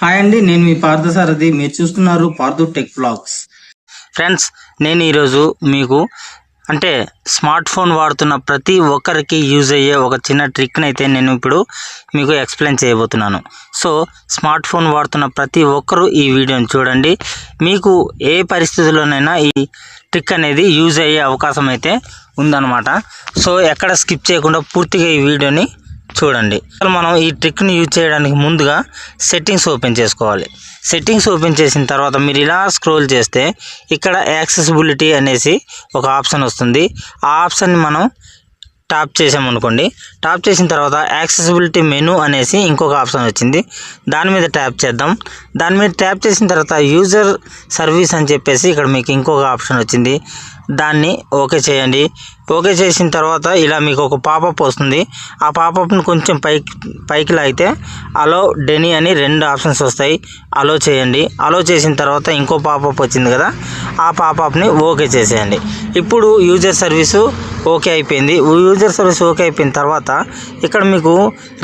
Hi అండి, నేను మీ పార్థసారథి. మీరు చూస్తున్నారు పార్థు టెక్ బ్లాగ్స్. ఫ్రెండ్స్, నేను ఈరోజు మీకు స్మార్ట్ ఫోన్ వాడుతున్న ప్రతి ఒక్కరికి యూజ్ అయ్యే ఒక చిన్న ట్రిక్ని అయితే నేను ఇప్పుడు మీకు ఎక్స్ప్లెయిన్ చేయబోతున్నాను. సో స్మార్ట్ ఫోన్ వాడుతున్న ప్రతి ఒక్కరూ ఈ వీడియోని చూడండి. మీకు ఏ పరిస్థితుల్లోనైనా ఈ ట్రిక్ అనేది యూజ్ అయ్యే అవకాశం అయితే ఉందన్నమాట. సో ఎక్కడ స్కిప్ చేయకుండా పూర్తిగా ఈ వీడియోని చూడండి. మనం ఈ ట్రిక్ని యూజ్ చేయడానికి ముందుగా సెట్టింగ్స్ ఓపెన్ చేసుకోవాలి. సెట్టింగ్స్ ఓపెన్ చేసిన తర్వాత మీరు ఇలా స్క్రోల్ చేస్తే ఇక్కడ యాక్సెసిబిలిటీ అనేసి ఒక ఆప్షన్ వస్తుంది. ఆ ఆప్షన్ని మనం టాప్ చేసామనుకోండి. టాప్ చేసిన తర్వాత యాక్సెసిబిలిటీ మెనూ అనేసి ఇంకొక ఆప్షన్ వచ్చింది. దాని మీద ట్యాప్ చేద్దాం. దాని మీద ట్యాప్ చేసిన తర్వాత యూజర్ సర్వీస్ అని చెప్పేసి ఇక్కడ మీకు ఇంకొక ఆప్షన్ వచ్చింది. దాన్ని ఓకే చేయండి. ఓకే చేసిన తర్వాత ఇలా మీకు ఒక పాపప్ వస్తుంది. ఆ పాపప్ని కొంచెం పైకి లాగితే అలో డెనీ అని 2 ఆప్షన్స్ వస్తాయి. అలో చేయండి. అలో చేసిన తర్వాత ఇంకో పాపప్ వచ్చింది కదా, ఆ పాపప్ని ఓకే చేసేయండి. ఇప్పుడు యూజర్ సర్వీసు ఓకే అయిపోయింది. యూజర్ సర్వీస్ ఓకే అయిపోయిన తర్వాత ఇక్కడ మీకు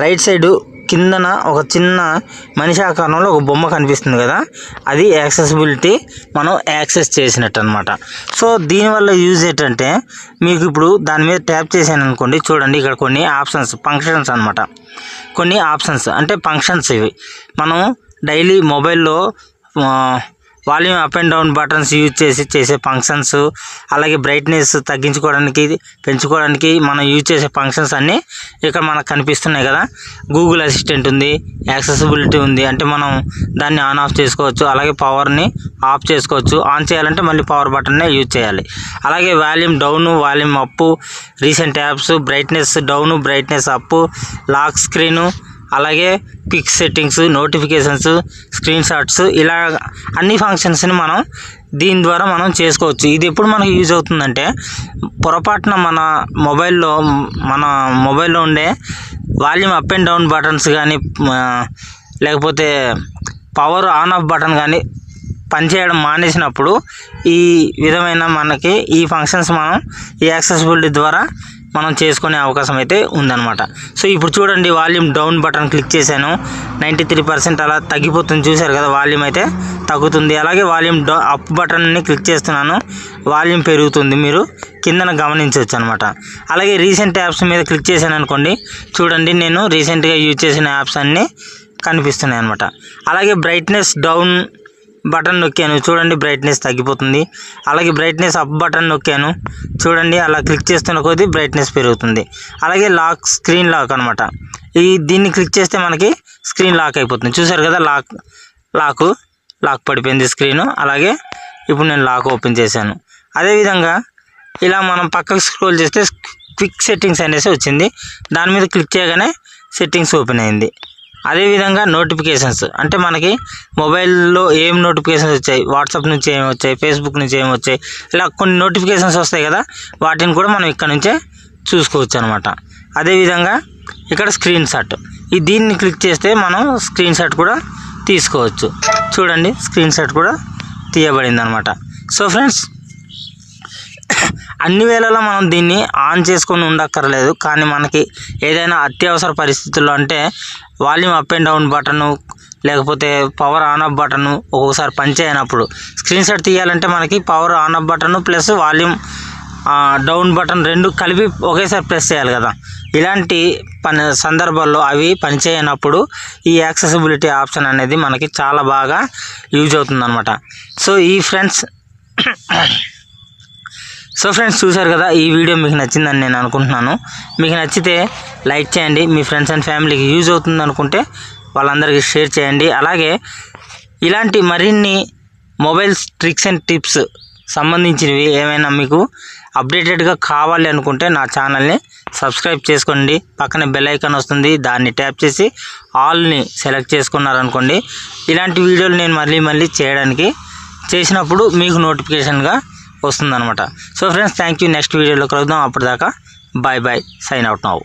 రైట్ సైడు కిందన ఒక చిన్న మనిషి ఆకారంలో ఒక బొమ్మ కనిపిస్తుంది కదా, అది యాక్సెసిబిలిటీ మనం యాక్సెస్ చేసినట్టు అనమాట. సో దీనివల్ల యూజ్ ఏంటంటే మీకు ఇప్పుడు దాని మీద ట్యాప్ చేశాను అనుకోండి, చూడండి ఇక్కడ కొన్ని ఆప్షన్స్ ఫంక్షన్స్ అనమాట. కొన్ని ఆప్షన్స్ అంటే ఫంక్షన్స్ ఇవి మనం డైలీ మొబైల్లో volume up and down buttons use చేసే ఫంక్షన్స్, అలాగే బ్రైట్నెస్ తగ్గించుకోవడానికి పెంచుకోవడానికి మనం యూజ్ చేసే ఫంక్షన్స్ అన్నీ ఇక్కడ మనకు కనిపిస్తున్నాయి కదా. గూగుల్ అసిస్టెంట్ ఉంది, యాక్సెసిబిలిటీ ఉంది, అంటే మనం దాన్ని ఆన్ ఆఫ్ చేసుకోవచ్చు. అలాగే పవర్ని ఆఫ్ చేసుకోవచ్చు. ఆన్ చేయాలంటే మళ్ళీ పవర్ బటన్నే యూజ్ చేయాలి. అలాగే volume down, volume up, recent apps, brightness down, brightness up, lock screen, అలాగే quick settings, notifications, screen shots, ఇలా అన్ని ఫంక్షన్స్ని మనం దీని ద్వారా మనం చేసుకోవచ్చు. ఇది ఎప్పుడు మనకు యూజ్ అవుతుందంటే పొరపాటున మన మొబైల్లో ఉండే volume up and down buttons కానీ లేకపోతే పవర్ ఆన్ ఆఫ్ బటన్ కానీ పనిచేయడం మానేసినప్పుడు ఈ విధమైన మనకి ఈ ఫంక్షన్స్ మనం ఈ యాక్సెసిబిలిటీ ద్వారా మనం చేసుకునే అవకాశం అయితే ఉందన్నమాట. సో ఇప్పుడు చూడండి, వాల్యూమ్ డౌన్ బటన్ క్లిక్ చేశాను, 93% అలా తగ్గిపోతుంది. చూశారు కదా, వాల్యూమ్ అయితే తగ్గుతుంది. అలాగే వాల్యూమ్ అప్ బటన్ని క్లిక్ చేస్తున్నాను, వాల్యూమ్ పెరుగుతుంది. మీరు కిందన గమనించవచ్చు అనమాట. అలాగే రీసెంట్ యాప్స్ మీద క్లిక్ చేశాను అనుకోండి, చూడండి నేను రీసెంట్గా యూజ్ చేసిన యాప్స్ అన్నీ కనిపిస్తున్నాయి అనమాట. అలాగే బ్రైట్నెస్ డౌన్ బటన్ నొక్కాను, చూడండి బ్రైట్నెస్ తగ్గిపోతుంది. అలాగే బ్రైట్నెస్ అప్ బటన్ నొక్కాను, చూడండి అలా క్లిక్ చేస్తున్న కొద్దీ బ్రైట్నెస్ పెరుగుతుంది. అలాగే స్క్రీన్ లాక్ అనమాట. దీన్ని క్లిక్ చేస్తే మనకి స్క్రీన్ లాక్ అయిపోతుంది. చూసారు కదా, లాక్ పడిపోయింది స్క్రీను. అలాగే ఇప్పుడు నేను లాక్ ఓపెన్ చేశాను. అదేవిధంగా ఇలా మనం పక్కకు స్క్రోల్ చేస్తే క్విక్ సెట్టింగ్స్ అనేసి వచ్చింది. దాని మీద క్లిక్ చేయగానే సెట్టింగ్స్ ఓపెన్ అయింది. అదేవిధంగా నోటిఫికేషన్స్, అంటే మనకి మొబైల్లో ఏం నోటిఫికేషన్స్ వచ్చాయి, వాట్సాప్ నుంచి ఏమి వచ్చాయి, ఫేస్బుక్ నుంచి ఏమి వచ్చాయి, ఇలా కొన్ని నోటిఫికేషన్స్ వస్తాయి కదా, వాటిని కూడా మనం ఇక్కడ నుంచే చూసుకోవచ్చు అనమాట. అదేవిధంగా ఇక్కడ స్క్రీన్ షాట్, దీన్ని క్లిక్ చేస్తే మనం స్క్రీన్ షాట్ కూడా తీసుకోవచ్చు. చూడండి స్క్రీన్ షాట్ కూడా తీయబడింది అనమాట. సో ఫ్రెండ్స్, అన్ని వేళలా మనం దీన్ని ఆన్ చేసుకొని ఉండక్కర్లేదు. కానీ మనకి ఏదైనా అత్యవసర పరిస్థితుల్లో అంటే volume up and down button లేకపోతే పవర్ ఆన్ ఆఫ్ బటను ఒక్కొక్కసారి పనిచేయనప్పుడు స్క్రీన్ షాట్ తీయాలంటే మనకి power on off button plus volume down button 2 కలిపి ఒకేసారి ప్రెస్ చేయాలి కదా. ఇలాంటి సందర్భాల్లో అవి పనిచేయనప్పుడు ఈ యాక్సెసిబిలిటీ ఆప్షన్ అనేది మనకి చాలా బాగా యూజ్ అవుతుంది అనమాట. సో ఫ్రెండ్స్ చూశారు కదా, ఈ వీడియో మీకు నచ్చిందని నేను అనుకుంటున్నాను. మీకు నచ్చితే లైక్ చేయండి. మీ ఫ్రెండ్స్ అండ్ ఫ్యామిలీకి యూజ్ అవుతుంది అనుకుంటే వాళ్ళందరికీ షేర్ చేయండి. అలాగే ఇలాంటి మరిన్ని మొబైల్స్ ట్రిక్స్ అండ్ టిప్స్ సంబంధించినవి ఏమైనా మీకు అప్డేటెడ్గా కావాలి అనుకుంటే నా ఛానల్ని సబ్స్క్రైబ్ చేసుకోండి. పక్కనే బెల్ ఐకాన్ వస్తుంది, దాన్ని ట్యాప్ చేసి ఆల్ని సెలెక్ట్ చేసుకున్నారనుకోండి, ఇలాంటి వీడియోలు నేను మళ్ళీ చేసినప్పుడు మీకు నోటిఫికేషన్గా వస్తుందన్నమాట. So friends, thank you. Next వీడియోలో కలుద్దాం. అప్పటిదాకా బాయ్, సైన్ అవుట్ నౌ.